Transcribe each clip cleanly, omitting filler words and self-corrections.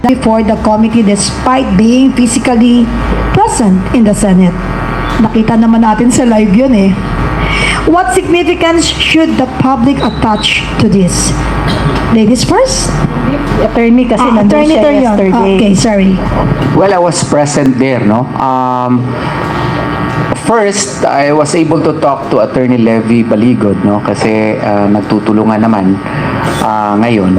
before the committee despite being physically present in the Senate. Nakita naman natin sa live yun eh. What significance should the public attach to this? Ladies first? Attorney kasi nandun Attorney siya Torion. yesterday. Okay, sorry. Well, I was present there, no? First, I was able to talk to Attorney Levy Baligod, no? Kasi nagtutulungan naman ngayon.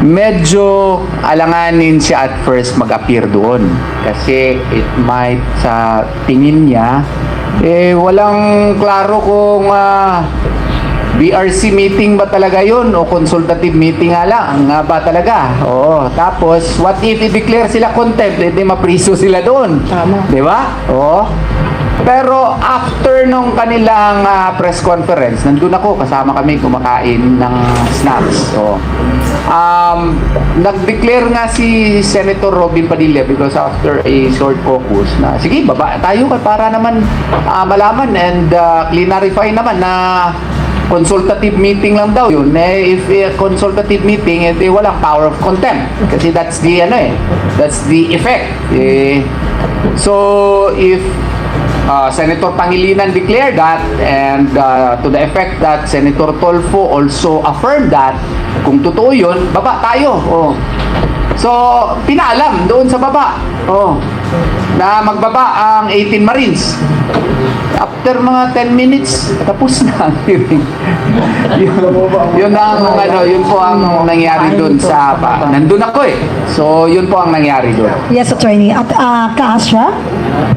Medyo alanganin siya at first mag-appear doon. Kasi it might, sa tingin niya, walang klaro kung BRC meeting ba talaga yun o consultative meeting nga lang nga ba talaga. Oo. Tapos, what if i-declare sila contempt? Hindi mapriso sila doon. Tama. Di ba? Oo. Pero after nung kanilang press conference, nandun ako, kasama kami kumakain ng snacks. So, nag-declare nga si Senator Robin Padilla because after a short caucus na, sige, baba tayo para naman malaman and clarify naman na consultative meeting lang daw yun. If a consultative meeting, walang power of contempt. Kasi that's the, that's the effect. So, if Senator Pangilinan declared that and to the effect that Senator Tolfo also affirmed that, kung totoo yun, baba tayo. Oh. So, pinaalam doon sa baba. Oh. Na magbaba ang 18 Marines. After mga 10 minutes, tapos na ang hearing. yun po ang nangyari doon sa nandun ako eh. So, yun po ang nangyari doon. Yes, Attorney. At Ka-Asha?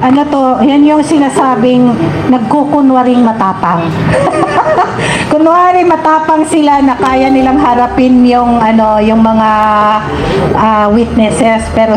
Ano to, yan yung sinasabing nagkukunwaring matapang. Kunwari matapang sila na kaya nilang harapin yung yung mga witnesses pero